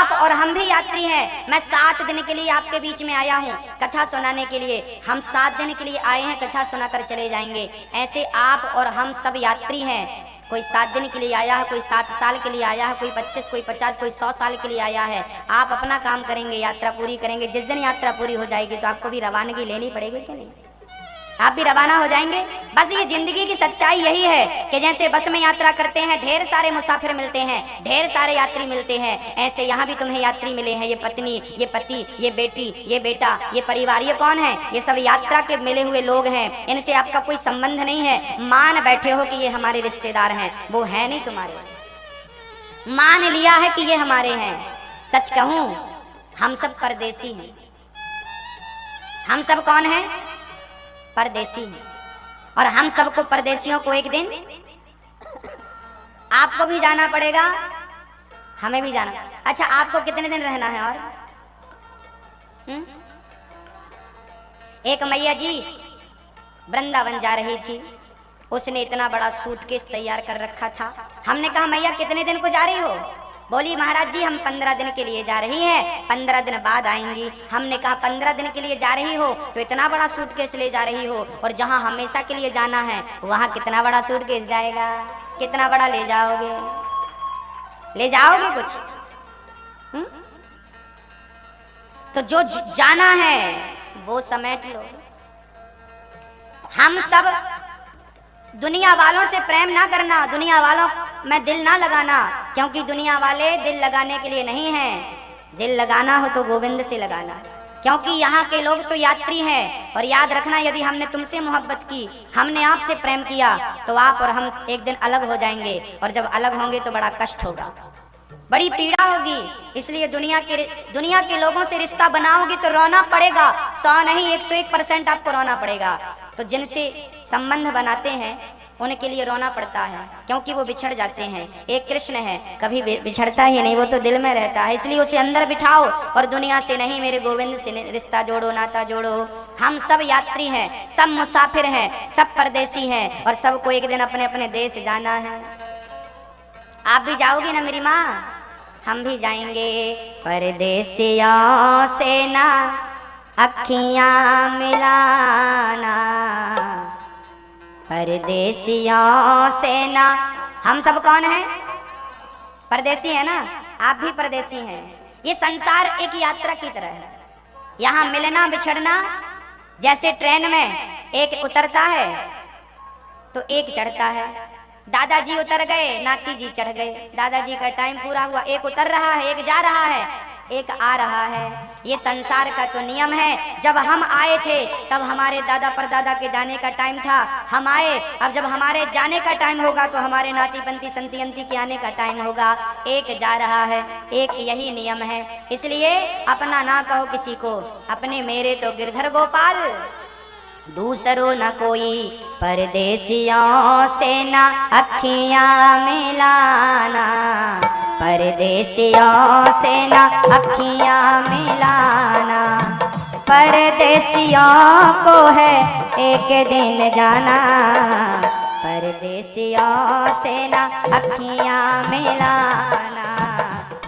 आप और हम भी यात्री हैं। मैं 7 दिन के लिए आपके बीच में आया हूँ कथा सुनाने के लिए। हम 7 दिन के लिए आए हैं, कथा सुनाकर चले जाएंगे। ऐसे आप और हम सब यात्री हैं। कोई 7 दिन के लिए आया है, कोई 7 साल के लिए आया है, कोई 25, कोई 50, कोई 100 साल के लिए आया है। आप अपना काम करेंगे, यात्रा पूरी करेंगे। जिस दिन यात्रा पूरी हो जाएगी तो आपको भी रवानगी लेनी पड़ेगी कि नहीं? आप भी रवाना हो जाएंगे। बस ये जिंदगी की सच्चाई यही है कि जैसे बस में यात्रा करते हैं, ढेर सारे मुसाफिर मिलते हैं, ढेर सारे यात्री मिलते हैं, ऐसे यहाँ भी तुम्हें यात्री मिले हैं। ये पत्नी, ये पति, ये बेटी, ये बेटा, ये परिवार, ये कौन है? ये सब यात्रा के मिले हुए लोग हैं। इनसे आपका कोई संबंध नहीं है। मान बैठे हो कि ये हमारे रिश्तेदार हैं, वो है नहीं तुम्हारे। मान लिया है कि ये हमारे हैं। सच कहूं, हम सब परदेसी हैं। हम सब कौन हैं? परदेसी हैं। और हम सबको, परदेसियों को एक दिन आपको भी जाना पड़ेगा, हमें भी जाना। अच्छा, आपको कितने दिन रहना है? और एक मैया जी वृंदावन जा रही थी। उसने इतना बड़ा सूटकेस तैयार कर रखा था। हमने कहा मैया कितने दिन को जा रही हो? बोली महाराज जी हम 15 दिन के लिए जा रही हैं, 15 दिन बाद आएंगी। हमने कहा 15 दिन के लिए जा रही हो तो इतना बड़ा सूटकेस ले जा रही हो, और जहां हमेशा के लिए जाना है वहां कितना बड़ा सूटकेस जाएगा? कितना बड़ा ले जाओगे? ले जाओगे कुछ? तो जो जाना है वो समेट लो। हम सब दुनिया वालों से प्रेम ना करना, दुनिया वालों में दिल ना लगाना, क्योंकि दुनिया वाले दिल लगाने के लिए नहीं हैं। दिल लगाना हो तो गोविंद से लगाना, क्योंकि यहाँ के लोग तो यात्री हैं। और याद रखना, यदि हमने तुमसे मोहब्बत की, हमने आपसे प्रेम किया, तो आप और हम एक दिन अलग हो जाएंगे। और जब अलग होंगे तो बड़ा कष्ट होगा, बड़ी पीड़ा होगी। इसलिए दुनिया के लोगों से रिश्ता बनाओगी तो रोना पड़ेगा। 100 नहीं 101% आपको रोना पड़ेगा। तो जिनसे संबंध बनाते हैं उनके लिए रोना पड़ता है, क्योंकि वो बिछड़ जाते हैं। एक कृष्ण है, कभी बिछड़ता ही नहीं, वो तो दिल में रहता है। इसलिए उसे अंदर बिठाओ और दुनिया से नहीं, मेरे गोविंद से रिश्ता जोड़ो, नाता जोड़ो। हम सब यात्री हैं, सब मुसाफिर हैं, सब परदेसी हैं, और सबको एक दिन अपने अपने देश जाना है। आप भी जाओगी ना मेरी माँ? हम भी जाएंगे। परदेसियों से ना अखियां मिलाना, परदेसियों से ना। हम सब कौन है? परदेसी है ना? आप भी परदेसी हैं। ये संसार एक यात्रा की तरह है। यहाँ मिलना बिछड़ना, जैसे ट्रेन में एक उतरता है तो एक चढ़ता है। दादाजी उतर गए, नाती जी चढ़ गए। दादाजी का टाइम पूरा हुआ, एक उतर रहा है, एक जा रहा है, एक आ रहा है। ये संसार का तो नियम है। जब हम आए थे तब हमारे दादा परदादा के जाने का टाइम था, हम आए। अब जब हमारे जाने का टाइम होगा तो हमारे नाती पंती संती अंती के आने का टाइम होगा। एक जा रहा है, एक, यही नियम है। इसलिए अपना ना कहो किसी को, अपने मेरे तो गिरधर गोपाल, दूसरो न कोई। परदेसियों से ना अखियां मिलाना, परदेसियों से ना अखियां मिलाना। परदेसियों को है एक दिन जाना, परदेसियों से ना अखियां मिलाना,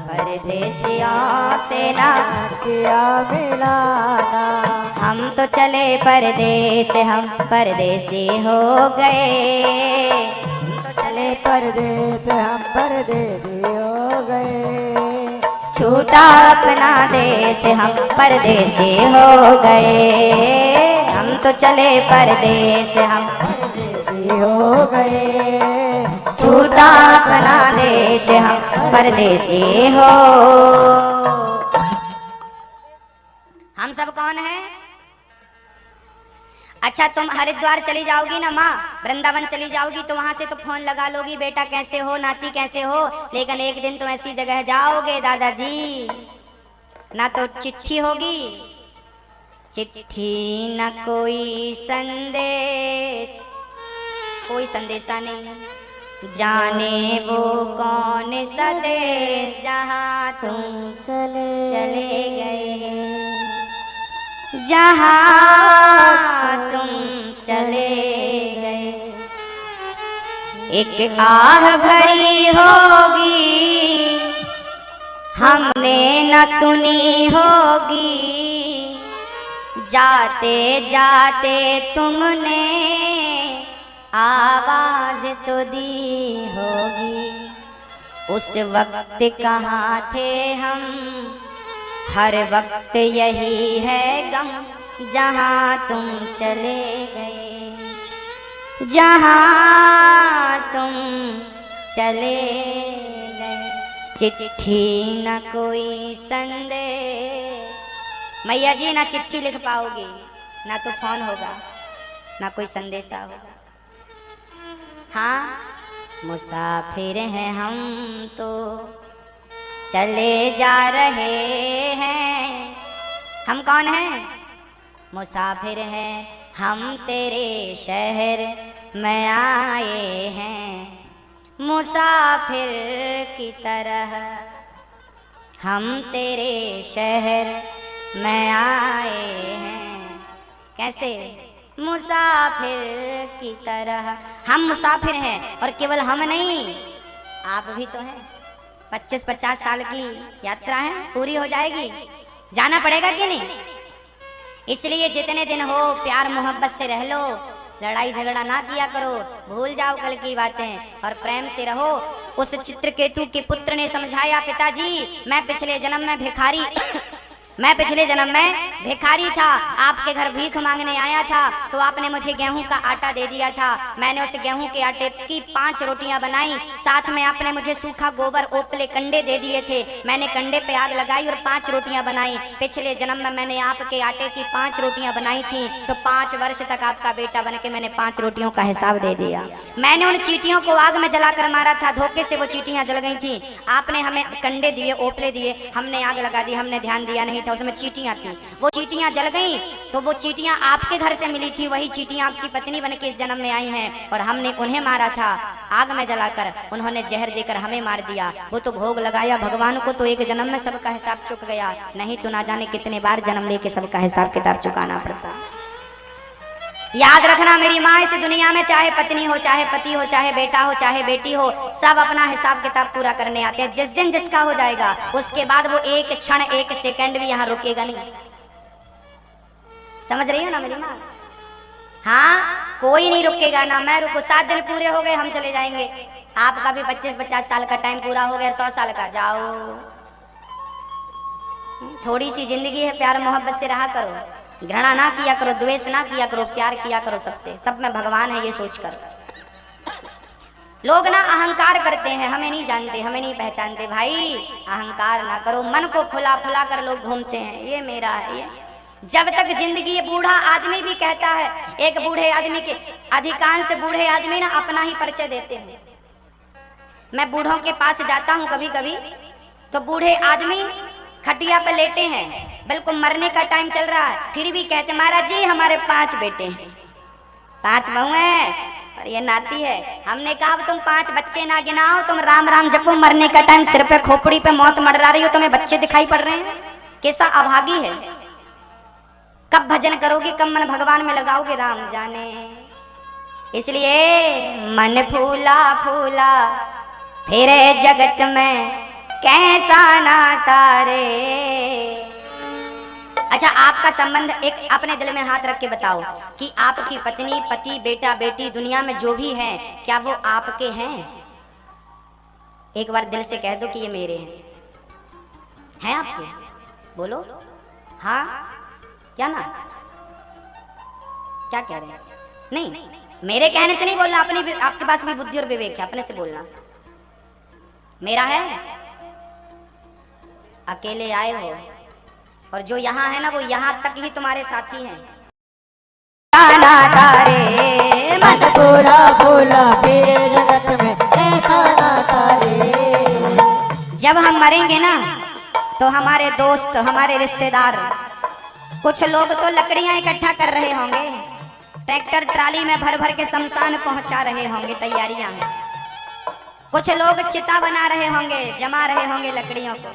परदेसियों से ना अखियां मिलाना। हम तो चले परदेस, हम परदेसी हो गए। हम तो चले परदेस, हम परदेसी हो गए। छूटा अपना देश, हम परदेसी हो गए। हम तो चले परदेस, हम परदेसी हो गए। छूटा अपना देश, हम परदेसी हो। हम सब कौन हैं? अच्छा, तुम हरिद्वार चली जाओगी ना माँ, वृंदावन चली जाओगी तो वहां से तो फोन लगा लोगी, बेटा कैसे हो, नाती कैसे हो। लेकिन एक दिन तुम ऐसी जगह जाओगे दादाजी, ना तो चिट्ठी होगी, चिट्ठी न कोई संदेश, कोई संदेशा नहीं। जाने वो कौन सा देश जहाँ तुम चले गए, जहाँ तुम चले गए। एक आह भरी होगी हमने न सुनी होगी, जाते जाते तुमने आवाज तो दी होगी। उस वक्त कहाँ थे हम, हर वक्त यही है गम, जहाँ तुम चले गए, जहाँ तुम चले गए। चिट्ठी न कोई संदेश, मैया जी ना चिट्ठी लिख पाओगे, ना तो फोन होगा, ना कोई संदेशा होगा। हाँ, मुसाफिर हैं हम तो चले जा रहे हैं। हम कौन हैं? मुसाफिर हैं हम, तेरे शहर में आए हैं। मुसाफिर की तरह हम तेरे शहर में आए हैं। कैसे? मुसाफिर की तरह हम मुसाफिर हैं, और केवल हम नहीं, आप भी तो हैं। 25-50 साल की यात्रा है, पूरी हो जाएगी, जाना पड़ेगा कि नहीं? इसलिए जितने दिन हो प्यार मोहब्बत से रह लो, लड़ाई झगड़ा ना किया करो, भूल जाओ कल की बातें और प्रेम से रहो। उस चित्रकेतु के पुत्र ने समझाया, पिताजी मैं पिछले जन्म में भिखारी मैं पिछले जन्म में भिखारी था, आपके घर भीख मांगने आया था, तो आपने मुझे गेहूं का आटा दे दिया था। मैंने उस गेहूं के आटे की 5 रोटियां बनाई, साथ में आपने मुझे सूखा गोबर ओपले कंडे दे दिए थे। मैंने कंडे पे आग लगाई और 5 रोटियां बनाई। पिछले जन्म में मैंने आपके आटे की 5 रोटियां बनाई थी, तो 5 वर्ष तक आपका बेटा बन के मैंने 5 रोटियों का हिसाब दे दिया। मैंने उन चींटियों को आग में जलाकर मारा था, धोखे से वो चींटियां जल गई थी। आपने हमें कंडे दिए, ओपले दिए, हमने आग लगा दी, हमने ध्यान दिया नहीं, उसमें चींटियां थी, वो चींटियां जल गईं, तो वो चींटियां आपके घर से मिली थी, वही चींटियां आपकी पत्नी बनके इस जन्म में आई हैं, और हमने उन्हें मारा था आग में जलाकर, उन्होंने जहर देकर हमें मार दिया। वो तो भोग लगाया भगवान को, तो एक जन्म में सबका हिसाब चुक गया, नहीं तो ना जाने कितने बार जन्म लेके सबका हिसाब किताब चुकाना पड़ता। याद रखना मेरी माँ, इस दुनिया में चाहे पत्नी हो, चाहे पति हो, चाहे बेटा हो, चाहे बेटी हो, सब अपना हिसाब किताब पूरा करने आते हैं। जिस दिन जिसका हो जाएगा, उसके बाद वो एक क्षण, एक सेकंड भी यहाँ रुकेगा नहीं। समझ रही हो ना मेरी माँ? हाँ, कोई नहीं रुकेगा, ना मैं रुको। 7 दिन पूरे हो गए, हम चले जाएंगे। आपका भी 25-50 साल का टाइम पूरा हो गया, 100 साल का, जाओ। थोड़ी सी जिंदगी है, प्यार मोहब्बत से रहा करो, घृणा ना किया करो, द्वेष ना किया करो, प्यार किया करो सबसे। सब में भगवान है ये सोचकर। लोग ना अहंकार करते हैं, हमें नहीं जानते, हमें नहीं पहचानते। भाई अहंकार ना करो, मन को फुला फुला कर लोग घूमते हैं, ये मेरा है ये। जब तक जिंदगी, ये बूढ़ा आदमी भी कहता है, एक बूढ़े आदमी के, अधिकांश बूढ़े आदमी ना अपना ही परिचय देते हैं। मैं बूढ़ों के पास जाता हूँ कभी कभी, तो बूढ़े आदमी खटिया पे लेटे हैं, बिल्कुल मरने का टाइम चल रहा है, फिर भी कहते महाराज जी हमारे 5 बेटे हैं, 5 बहू हैं और ये नाती है। हमने कहा अब तुम 5 बच्चे ना गिनाओ, तुम राम राम जपो, मरने का टाइम, सिर पे खोपड़ी पे मौत मंडरा रही हो, तुम्हें बच्चे दिखाई पड़ रहे हैं? कैसा अभागी है। कब भजन करोगे, कब मन भगवान में लगाओगे, राम जाने। इसलिए मन फूला फूला फिरे जगत में, कैसा नाता रे। अच्छा, आपका संबंध, एक अपने दिल में हाथ रख के बताओ कि आपकी पत्नी, पति, बेटा, बेटी, दुनिया में जो भी है, क्या वो आपके हैं? एक बार दिल से कह दो कि ये मेरे हैं आपके? बोलो हाँ, क्या ना, क्या कह रहे हैं? नहीं, मेरे कहने से नहीं बोलना, अपनी, आपके पास भी बुद्धि और विवेक है, अपने से बोलना। मेरा है, अकेले आए हो, और जो यहाँ है ना, वो यहाँ तक ही तुम्हारे साथी हैं। मन बोला बोला मेरे जगत में ऐसा नाता रे। जब हम मरेंगे ना, तो हमारे दोस्त, हमारे रिश्तेदार, कुछ लोग तो लकड़ियां इकट्ठा कर रहे होंगे, ट्रैक्टर ट्राली में भर भर के शमशान पहुंचा रहे होंगे, तैयारियां हैं। कुछ लोग चिता बना रहे होंगे, जमा रहे होंगे लकड़ियों को।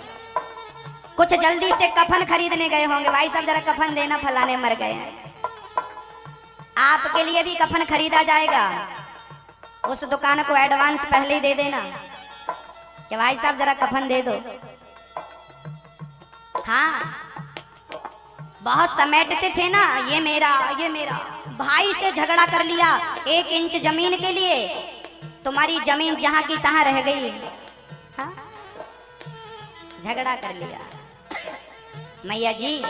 कुछ जल्दी से कफन खरीदने गए होंगे, भाई साहब जरा कफन देना, फलाने मर गए हैं। आपके लिए भी कफन खरीदा जाएगा, उस दुकान को एडवांस पहले ही दे देना कि भाई साहब जरा कफन दे दो। हाँ, बहुत समेटते थे ना, ये मेरा ये मेरा। भाई से झगड़ा कर लिया 1 इंच जमीन के लिए, तुम्हारी जमीन जहां की तहां रह गई। हाँ, झगड़ा कर लिया। मैया जी,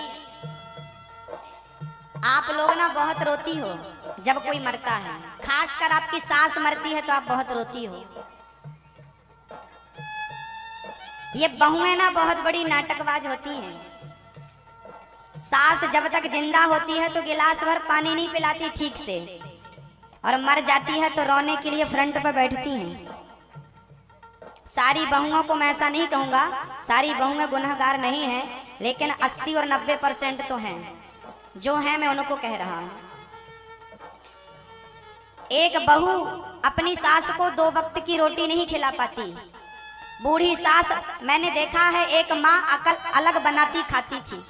आप लोग ना बहुत रोती हो जब कोई मरता है, खासकर आपकी सास मरती है तो आप बहुत रोती हो। ये बहुएं ना बहुत बड़ी नाटकबाज होती हैं। सास जब तक जिंदा होती है तो गिलास भर पानी नहीं पिलाती ठीक से, और मर जाती है तो रोने के लिए फ्रंट पर बैठती हैं। सारी बहुओं को मैं ऐसा नहीं कहूंगा, सारी बहुएं गुनहगार नहीं हैं, लेकिन 80 और 90% तो हैं। जो है मैं उनको कह रहा हूं। एक बहू अपनी सास को 2 वक्त की रोटी नहीं खिला पाती। बूढ़ी सास, मैंने देखा है, एक माँ अकल अलग बनाती खाती थी,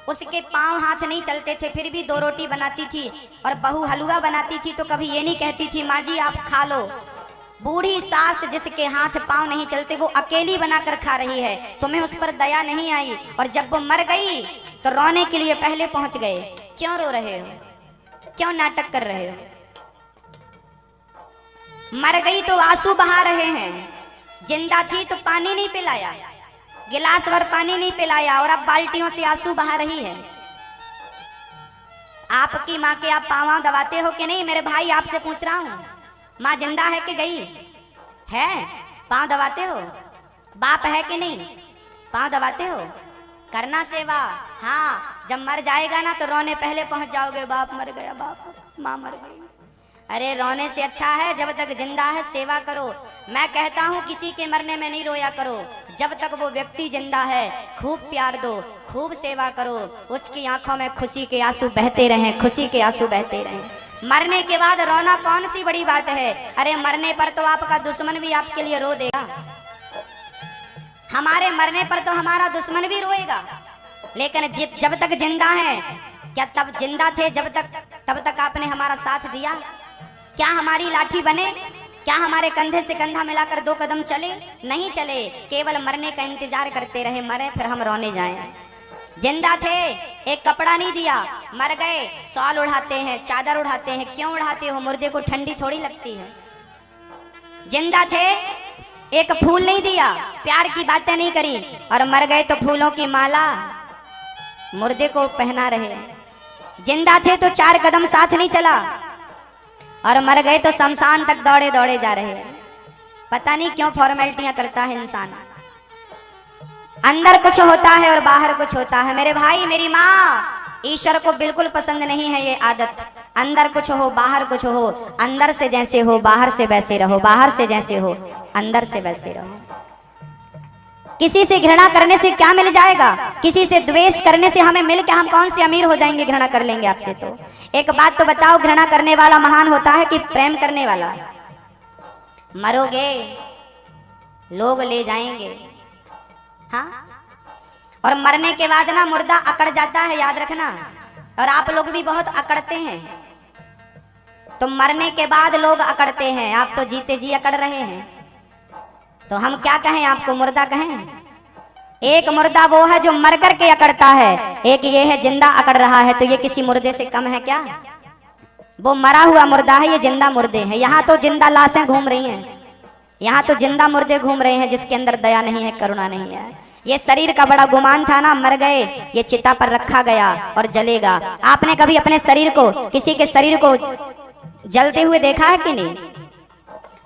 उसके पांव हाथ नहीं चलते थे फिर भी 2 रोटी बनाती थी, और बहू हलवा बनाती थी तो कभी ये नहीं कहती थी माँ जी आप खा लो। बूढ़ी सास जिसके हाथ पांव नहीं चलते वो अकेली बनाकर खा रही है, तुम्हें उस पर दया नहीं आई, और जब वो मर गई तो रोने के लिए पहले पहुंच गए। क्यों रो रहे हो, क्यों नाटक कर रहे हो? मर गई तो आंसू बहा रहे हैं, जिंदा थी तो पानी नहीं पिलाया, गिलास भर पानी नहीं पिलाया, और अब बाल्टियों से आंसू बहा रही है। आपकी माँ के आप पाँव दबाते हो कि नहीं? मेरे भाई आपसे पूछ रहा हूँ, माँ जिंदा है कि गई है? पाँव दबाते हो? बाप है कि नहीं? पाँव दबाते हो? करना सेवा। हाँ, जब मर जाएगा ना तो रोने पहले पहुंच जाओगे, बाप मर गया, बाप माँ मर गई। अरे रोने से अच्छा है जब तक जिंदा है सेवा करो। मैं कहता हूँ किसी के मरने में नहीं रोया करो, जब तक वो व्यक्ति जिंदा है खूब प्यार दो, खूब सेवा करो, उसकी आंखों में खुशी के आंसू बहते रहें, खुशी के आंसू बहते रहें। मरने के बाद रोना कौन सी बड़ी बात है? अरे मरने पर तो आपका दुश्मन भी आपके लिए रो देगा। हमारे मरने पर तो हमारा दुश्मन भी रोएगा, लेकिन जब तक जिंदा है, क्या तब जिंदा थे जब तक, तब तक आपने हमारा साथ दिया? क्या हमारी लाठी बने? क्या हमारे कंधे से कंधा मिलाकर 2 कदम चले? नहीं चले, केवल मरने का इंतजार करते रहे, मरे फिर हम रोने जाएं। जिंदा थे, एक कपड़ा नहीं दिया, मर गए, शॉल उड़ाते हैं, चादर उड़ाते हैं। क्यों उड़ाते हो? मुर्दे को ठंडी थोड़ी लगती है। जिंदा थे, एक फूल नहीं दिया, प्यार की बातें नहीं करी, और मर गए तो फूलों की माला मुर्दे को पहना रहे। जिंदा थे तो 4 कदम साथ नहीं चला, और मर गए तो शमशान तक दौड़े दौड़े जा रहे हैं। पता नहीं क्यों फॉर्मेलिटियां करता है इंसान। अंदर कुछ होता है और बाहर कुछ होता है। मेरे भाई मेरी माँ, ईश्वर को बिल्कुल पसंद नहीं है ये आदत। अंदर कुछ हो बाहर कुछ हो, अंदर से जैसे हो बाहर से वैसे रहो, बाहर से जैसे हो अंदर से वैसे रहो। किसी से घृणा करने से क्या मिल जाएगा? किसी से द्वेष करने से हमें मिल के हम कौन से अमीर हो जाएंगे? घृणा कर लेंगे आपसे तो। एक बात तो बताओ, घृणा करने वाला महान होता है कि प्रेम करने वाला? मरोगे लोग ले जाएंगे, हाँ, और मरने के बाद ना मुर्दा अकड़ जाता है, याद रखना। और आप लोग भी बहुत अकड़ते हैं, तो मरने के बाद लोग अकड़ते हैं, आप तो जीते जी अकड़ रहे हैं। तो हम क्या कहें आपको, मुर्दा कहें? एक मुर्दा वो है जो मर कर के अकड़ता है, एक ये है जिंदा अकड़ रहा है, तो ये किसी मुर्दे से कम है क्या? वो मरा हुआ मुर्दा है, ये जिंदा मुर्दे हैं। यहाँ तो जिंदा लाशें घूम रही हैं, यहाँ तो जिंदा मुर्दे घूम रहे हैं जिसके अंदर दया नहीं है, करुणा नहीं है। ये शरीर का बड़ा गुमान था ना, मर गए, ये चिता पर रखा गया और जलेगा। आपने कभी अपने शरीर को, किसी के शरीर को जलते हुए देखा है कि नहीं?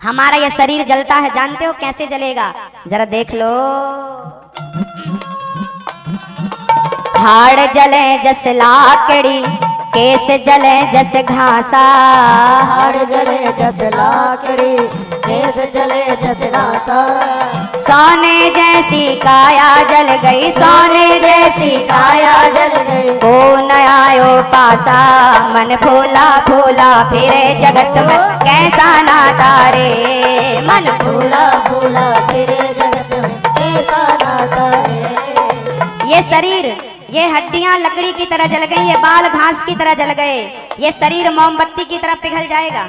हमारा ये शरीर जलता है, जानते हो कैसे जलेगा? जरा देख लो। हाड़ जले जस लाकड़ी, केस जले जस घासा। हाड़ जले जस लाकड़ी, केस जले जस घासा। सोने जैसी काया जल गई, सोने जैसी काया जल गई। को नया पासा, मन फूला फूला फिरे जगत में कैसा नाता रे। मन फूला फूला फिरे जगत में कैसा नाता रे। ये शरीर, ये हड्डियां लकड़ी की तरह जल गई, ये बाल घास की तरह जल गए, ये शरीर मोमबत्ती की तरह पिघल जाएगा।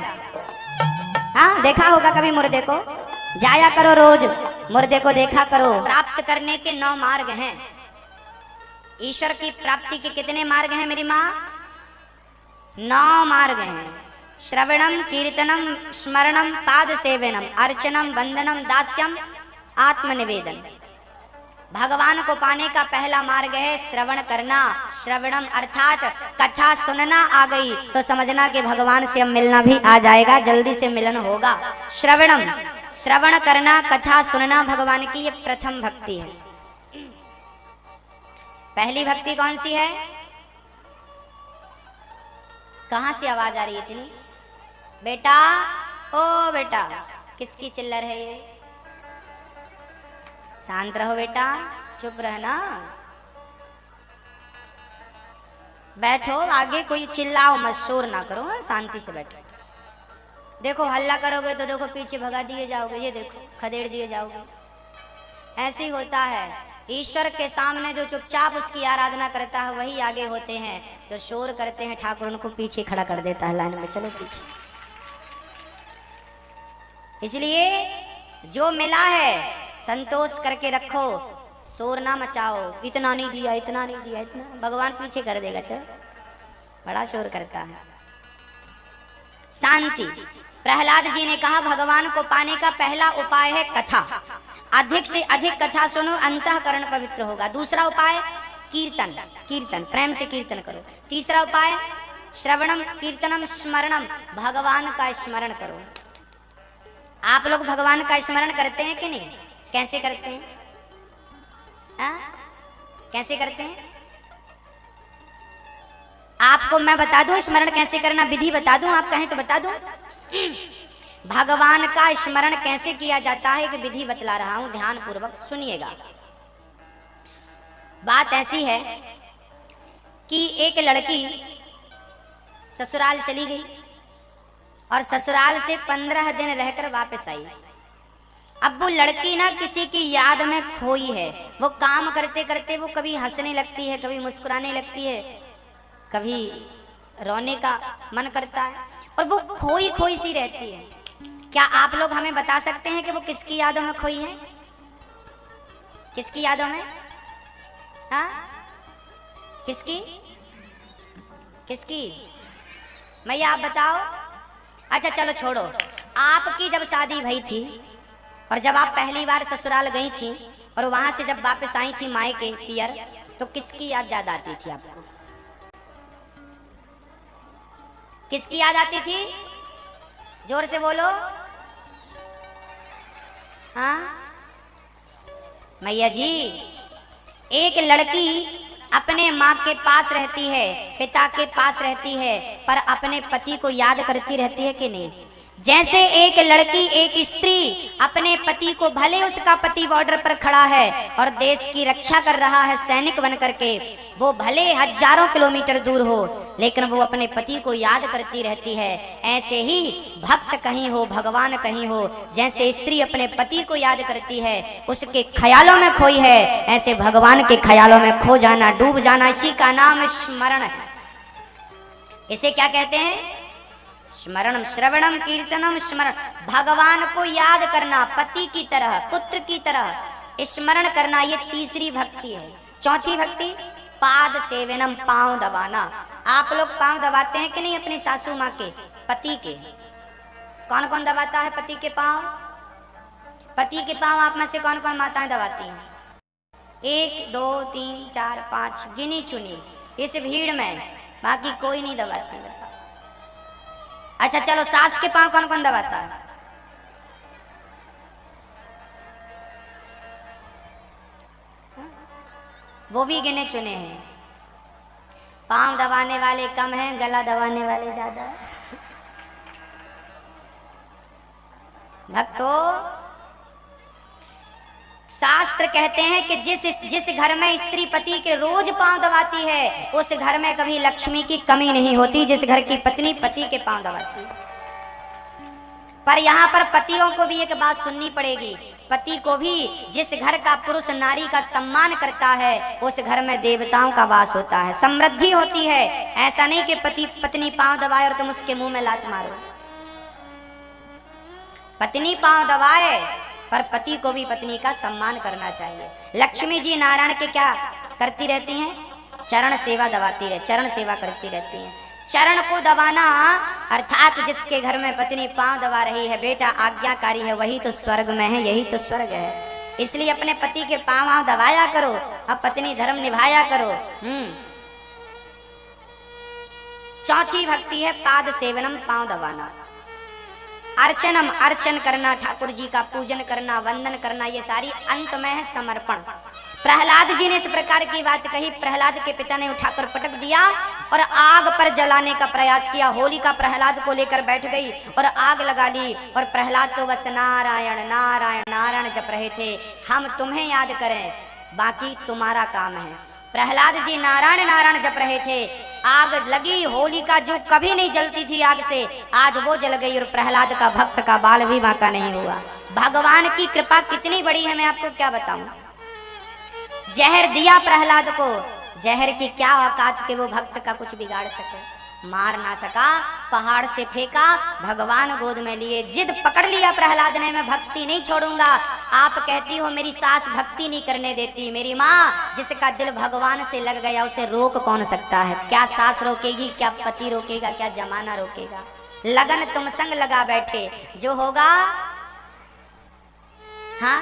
हाँ, देखा होगा कभी मुर्दे को? जाया करो रोज, मुर्दे को देखा करो। प्राप्त करने के 9 मार्ग हैं। ईश्वर की प्राप्ति के कितने मार्ग हैं मेरी माँ? 9 मार्ग हैं। श्रवणम, कीर्तनम, स्मरणम, पाद सेवनम, अर्चनम, वंदनम, दास्यम, आत्मनिवेदन। भगवान को पाने का पहला मार्ग है श्रवण करना। श्रवणम अर्थात कथा सुनना आ गई तो समझना कि भगवान से अब मिलना भी आ जाएगा, जल्दी से मिलन होगा। श्रवणम, श्रवण करना, कथा सुनना भगवान की, ये प्रथम भक्ति है। पहली भक्ति कौन सी है? कहां से आवाज आ रही है इतनी? बेटा, ओ बेटा, किसकी चिल्लर है ये? शांत रहो बेटा, चुप रहना, बैठो, आगे कोई चिल्लाओ मत, शोर ना करो, शांति से बैठो। देखो हल्ला करोगे तो देखो पीछे भगा दिए जाओगे, ये देखो खदेड़ दिए जाओगे। ऐसे ही होता है, ईश्वर के सामने जो चुपचाप उसकी आराधना करता है वही आगे होते हैं, जो शोर करते हैं ठाकुर उनको पीछे खड़ा कर देता है, लाइन में चलो पीछे। इसलिए जो मिला है संतोष करके रखो, शोर ना मचाओ, इतना नहीं दिया, इतना नहीं दिया, इतना, भगवान पीछे कर देगा। चल, बड़ा शोर करता है। शांति। प्रहलाद जी ने कहा भगवान को पाने का पहला उपाय है कथा। अधिक से अधिक कथा सुनो, अंतःकरण पवित्र होगा। दूसरा उपाय कीर्तन, कीर्तन, प्रेम से कीर्तन करो। तीसरा उपाय श्रवणम, कीर्तनम, स्मरणम, भगवान का स्मरण करो। आप लोग भगवान का स्मरण करते हैं कि नहीं? कैसे करते हैं? कैसे करते हैं? आपको मैं बता दूं स्मरण कैसे करना, विधि बता दूं, आप कहें तो बता दूं। भगवान का स्मरण कैसे किया जाता है कि विधि बतला रहा हूं, ध्यान पूर्वक सुनिएगा। बात ऐसी है कि एक लड़की ससुराल चली गई और ससुराल से 15 दिन रहकर वापस आई। अब वो लड़की ना किसी की याद में खोई है। वो काम करते करते वो कभी हंसने लगती है, कभी मुस्कुराने लगती है, कभी रोने का मन करता है और वो खोई खोई सी रहती है। क्या आप लोग हमें बता सकते हैं कि वो किसकी यादों में खोई है? किसकी यादों में? हाँ, किसकी? किसकी? मैया आप बताओ। अच्छा चलो छोड़ो, आपकी जब शादी भई थी और जब आप पहली बार ससुराल गई थी और वहां से जब वापस आई थी मायके पियर, तो किसकी याद ज्यादा आती थी आपको? किसकी याद आती थी? जोर से बोलो। हाँ मैया जी, एक लड़की अपने माँ के पास रहती है, पिता के पास रहती है, पर अपने पति को याद करती रहती है कि नहीं? जैसे एक लड़की, एक स्त्री अपने पति को, भले उसका पति बॉर्डर पर खड़ा है और देश की रक्षा कर रहा है सैनिक बन करके, वो भले हजारों किलोमीटर दूर हो लेकिन वो अपने पति को याद करती रहती है। ऐसे ही भक्त कहीं हो, भगवान कहीं हो, जैसे स्त्री अपने पति को याद करती है, उसके ख्यालों में खोई है, ऐसे भगवान के ख्यालों में खो जाना, डूब जाना, इसी का नाम स्मरण है। इसे क्या कहते हैं? स्मरणम, श्रवणम, कीर्तनम, स्मरण। भगवान को याद करना, पति की तरह, पुत्र की तरह स्मरण करना, ये तीसरी भक्ति है। चौथी भक्ति पाद सेवनम, पांव दबाना। आप लोग पांव दबाते हैं कि नहीं अपनी सासू माँ के, पति के? कौन कौन दबाता है पति के पांव? पति के पांव आप में से कौन कौन माताएं दबाती हैं? 1 2 3 4 5 गिनी चुनी इस भीड़ में, बाकी कोई नहीं दबाती। अच्छा चलो, सास के पांव कौन कौन दबाता है? वो भी गिने चुने हैं। पांव दबाने वाले कम हैं, गला दबाने वाले ज्यादा है। भक्तों, शास्त्र कहते हैं कि जिस घर में स्त्री पति के रोज पांव दबाती है उस घर में कभी लक्ष्मी की कमी नहीं होती। जिस घर की पत्नी पति के पांव दबाती है। पर यहाँ पर पतियों को भी एक बात सुननी पड़ेगी। पति को भी, जिस घर का पुरुष नारी का सम्मान करता है उस घर में देवताओं का वास होता है, समृद्धि होती है। ऐसा नहीं कि पति पत्नी पांव दबाए और तुम उसके मुंह में लात मारो। पत्नी पांव दबाए पर पति को भी पत्नी का सम्मान करना चाहिए। लक्ष्मी जी नारायण के क्या करती रहती हैं? चरण सेवा दबाती रहे, चरण सेवा करती रहती हैं। चरण को दबाना अर्थात जिसके घर में पत्नी पांव दबा रही है, बेटा आज्ञाकारी है, वही तो स्वर्ग में है, यही तो स्वर्ग है। इसलिए अपने पति के पांव दबाया करो, अब पत्नी धर्म निभाया करो। चौथी भक्ति है पाद सेवनम, पांव दबाना। अर्चनम, अर्चन करना, ठाकुर जी का पूजन करना, वंदन करना, ये सारी अंत में है समर्पण। प्रहलाद जी ने इस प्रकार की बात कही। प्रहलाद के पिता ने उठाकर पटक दिया और आग पर जलाने का प्रयास किया। होलिका प्रहलाद को लेकर बैठ गई और आग लगा ली, और प्रहलाद तो बस नारायण नारायण नारायण जप रहे थे। हम तुम्हें याद करें, बाकी तुम्हारा काम है। प्रहलाद जी नारायण नारायण जप रहे थे, आग लगी। होलिका जो कभी नहीं जलती थी आग से, आज वो जल गई, और प्रहलाद का भक्त का बाल भी बांका नहीं हुआ। भगवान की कृपा कितनी बड़ी है, मैं आपको क्या बताऊं। जहर दिया प्रहलाद को, जहर की क्या औकात के वो भक्त का कुछ बिगाड़ सके, मार ना सका। पहाड़ से फेंका, भगवान गोद में लिए, जिद पकड़ लिया प्रहलाद ने, मैं भक्ति नहीं छोड़ूंगा। आप कहती हो मेरी सास भक्ति नहीं करने देती, मेरी माँ जिसका दिल भगवान से लग गया उसे रोक कौन सकता है। क्या सास रोकेगी, क्या पति रोकेगा, क्या जमाना रोकेगा। लगन तुम संग लगा बैठे, जो होगा। हाँ,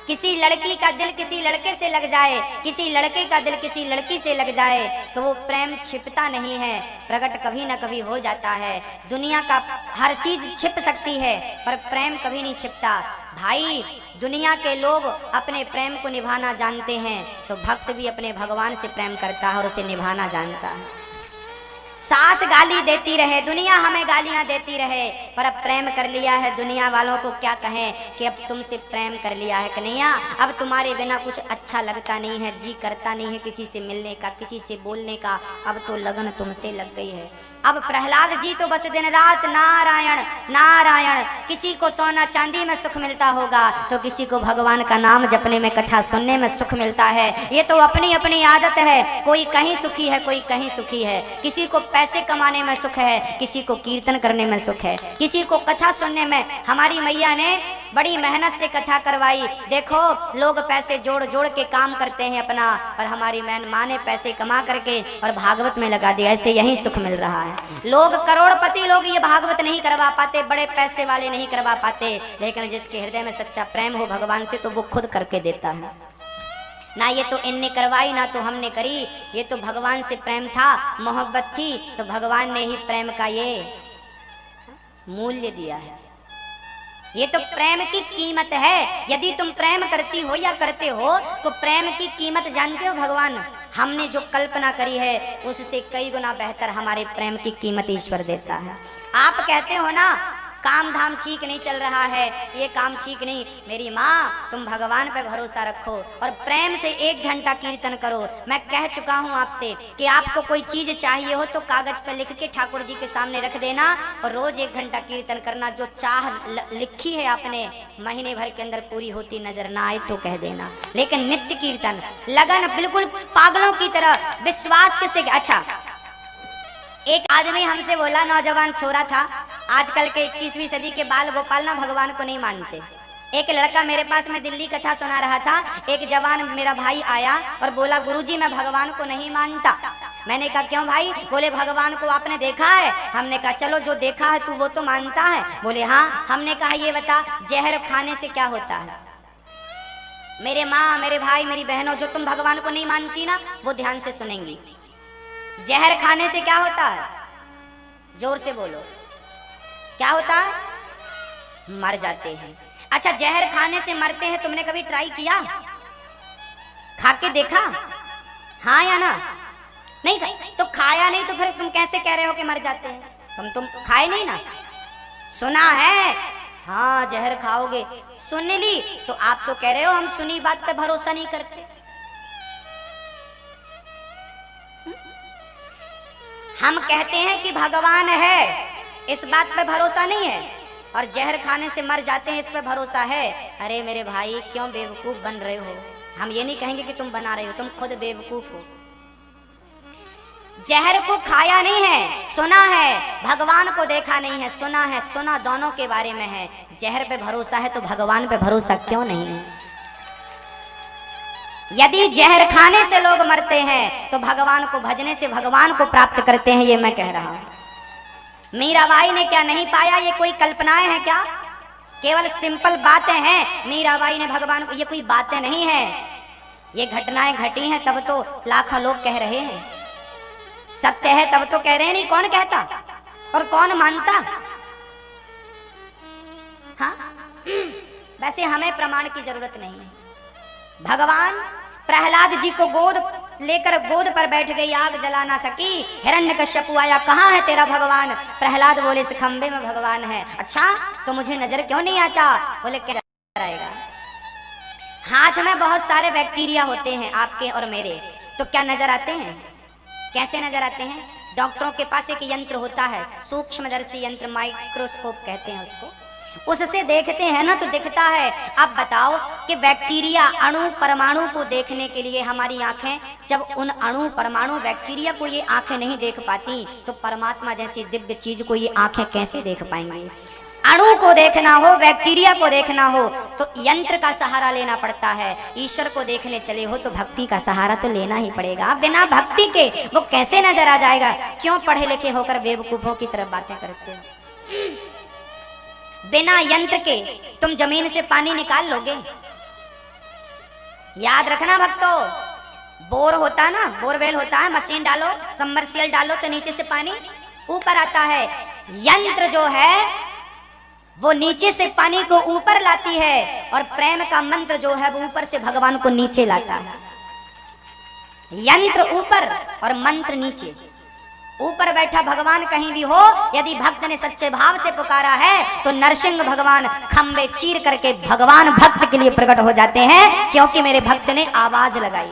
किसी लड़की का दिल किसी लड़के से लग जाए, किसी लड़के का दिल किसी लड़की से लग जाए, तो वो प्रेम छिपता नहीं है, प्रकट कभी ना कभी हो जाता है। दुनिया का हर चीज छिप सकती है, पर प्रेम कभी नहीं छिपता। भाई, दुनिया के लोग अपने प्रेम को निभाना जानते हैं, तो भक्त भी अपने भगवान से प्रेम करता है और उसे निभाना जानता है। सास गाली देती रहे, दुनिया हमें गालियां देती रहे, पर अब प्रेम कर लिया है, दुनिया वालों को क्या कहें कि अब तुमसे प्रेम कर लिया है कन्हैया, अब तुम्हारे बिना कुछ अच्छा लगता नहीं है, जी करता नहीं है किसी से मिलने का, किसी से बोलने का, अब तो लगन तुमसे लग गई है। अब प्रहलाद जी तो बस दिन रात नारायण नारायण, किसी को सोना चांदी में सुख मिलता होगा, तो किसी को भगवान का नाम जपने में, कथा सुनने में सुख मिलता है। ये तो अपनी अपनी आदत है, कोई कहीं सुखी है, कोई कहीं सुखी है। किसी को पैसे कमाने में सुख है, किसी को कीर्तन करने में सुख है, किसी को कथा सुनने में। हमारी मैया ने बड़ी मेहनत से कथा करवाई। देखो, लोग पैसे जोड़ जोड़ के काम करते हैं अपना, और हमारी माँ ने पैसे कमा करके और भागवत में लगा दिया, ऐसे यही सुख मिल रहा है। लोग करोड़पति लोग ये भागवत नहीं करवा पाते, बड़े पैसे वाले नहीं करवा पाते, लेकिन जिसके हृदय में सच्चा प्रेम हो भगवान से, तो वो खुद करके देता है। ना ये तो इनने करवाई, ना तो हमने करी, ये तो भगवान से प्रेम था, मोहब्बत थी, तो भगवान ने ही प्रेम का ये मूल्य दिया है। ये तो प्रेम की कीमत है। यदि तुम प्रेम करती हो या करते हो, तो प्रेम की कीमत जानते हो भगवान, हमने जो कल्पना करी है उससे कई गुना बेहतर हमारे प्रेम की कीमत ईश्वर देता है। आप कहते हो ना, काम धाम ठीक नहीं चल रहा है, ये काम ठीक नहीं, मेरी माँ तुम भगवान पे भरोसा रखो और प्रेम से 1 घंटा कीर्तन करो। मैं कह चुका हूँ आपसे कि आपको कोई चीज चाहिए हो तो कागज पे लिख के ठाकुर जी के सामने रख देना और रोज 1 घंटा कीर्तन करना। जो चाह लिखी है आपने, महीने भर के अंदर पूरी होती नजर ना आए तो कह देना, लेकिन नित्य कीर्तन, लगन, बिल्कुल पागलों की तरह, विश्वास किसे। अच्छा, एक आदमी हमसे बोला, नौजवान छोरा था, आजकल के 21वीं सदी के बाल गोपाल ना भगवान को नहीं मानते। एक लड़का मेरे पास में दिल्ली कथा सुना रहा था, एक जवान मेरा भाई आया और बोला, गुरुजी मैं भगवान को नहीं मानता। मैंने कहा क्यों भाई? बोले भगवान को आपने देखा है? हमने कहा चलो जो देखा है तू वो तो मानता है। बोले हाँ। हमने कहा ये बता, जहर खाने से क्या होता है? मेरे माँ, मेरे भाई, मेरी बहनों, जो तुम भगवान को नहीं मानती ना, वो ध्यान से सुनेंगी। जहर खाने से क्या होता है? जोर से बोलो, क्या होता है? मर जाते हैं। अच्छा, जहर खाने से मरते हैं, तुमने कभी ट्राई किया? खा के देखा? हाँ या ना? नहीं खाई तो खाया नहीं, तो फिर तुम कैसे कह रहे हो कि मर जाते हैं? तुम खाए नहीं ना? सुना है? हाँ, जहर खाओगे। सुन ली तो आप तो कह रहे हो हम सुनी बात पे भरोसा नहीं करते। हम कहते हैं कि भगवान है, इस बात पे भरोसा नहीं है, और जहर खाने से मर जाते हैं इस पे भरोसा है। अरे मेरे भाई, क्यों बेवकूफ बन रहे हो? हम ये नहीं कहेंगे कि तुम बना रहे हो, तुम खुद बेवकूफ हो। जहर को खाया नहीं है, सुना है। भगवान को देखा नहीं है, सुना है। सुना दोनों के बारे में है। जहर पे भरोसा है तो भगवान पे भरोसा क्यों नहीं है? यदि जहर खाने से लोग मरते हैं तो भगवान को भजने से भगवान को प्राप्त करते हैं, ये मैं कह रहा हूं। मीराबाई ने क्या नहीं पाया? ये कोई कल्पनाएं हैं क्या? केवल सिंपल बातें हैं। मीराबाई ने भगवान को, ये कोई बातें नहीं है, ये घटनाएं घटी हैं तब तो लाखों लोग कह रहे हैं। सत्य है तब तो कह रहे हैं, नहीं कौन कहता और कौन मानता? हाँ, वैसे हमें प्रमाण की जरूरत नहीं है। भगवान प्रहलाद जी को गोद लेकर गोद पर बैठ गई, आग जला ना सकी। हिरण्यकश्यप आया, कहाँ है तेरा भगवान? प्रहलाद बोले, इस खंबे में भगवान है। अच्छा, तो मुझे नजर क्यों नहीं आता? बोले, क्या आएगा? हाथ में बहुत सारे बैक्टीरिया होते हैं आपके और मेरे, तो क्या नजर आते हैं? कैसे नजर आते हैं? डॉक्टरों के पास एक यंत्र होता है, सूक्ष्मदर्शी यंत्र, माइक्रोस्कोप कहते हैं उसको, उससे देखते हैं ना तो दिखता है। अब बताओ कि बैक्टीरिया अणु परमाणु को देखने के लिए हमारी आंखें, जब उन अणु परमाणु बैक्टीरिया को ये आंखें नहीं देख पाती तो परमात्मा जैसी दिव्य चीज को ये आंखें कैसे देख पाएंगी? अणु को देखना हो, बैक्टीरिया को देखना हो तो यंत्र का सहारा लेना पड़ता है। ईश्वर को देखने चले हो तो भक्ति का सहारा तो लेना ही पड़ेगा। बिना भक्ति के वो कैसे नजर आ जाएगा? क्यों पढ़े लिखे होकर बेवकूफों की तरफ बातें करते हो? बिना यंत्र के तुम जमीन से पानी निकाल लोगे? याद रखना भक्तों, बोर होता है ना, बोरवेल होता है, मशीन डालो, सबमर्सिबल डालो तो नीचे से पानी ऊपर आता है। यंत्र जो है वो नीचे से पानी को ऊपर लाती है और प्रेम का मंत्र जो है वो ऊपर से भगवान को नीचे लाता है। यंत्र ऊपर और मंत्र नीचे। ऊपर बैठा भगवान कहीं भी हो, यदि भक्त ने सच्चे भाव से पुकारा है तो नरसिंह भगवान खंबे चीर करके भगवान भक्त के लिए प्रकट हो जाते हैं, क्योंकि मेरे भक्त ने आवाज लगाई,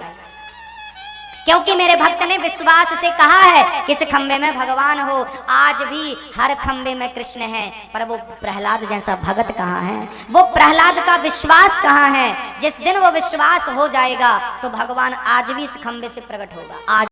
क्योंकि मेरे भक्त ने विश्वास से कहा है कि इस खंबे में भगवान हो। आज भी हर खंबे में कृष्ण है, पर वो प्रहलाद जैसा भगत कहाँ है? वो प्रहलाद का विश्वास कहाँ है? जिस दिन वो विश्वास हो जाएगा तो भगवान आज भी इस खंबे से प्रकट होगा। आज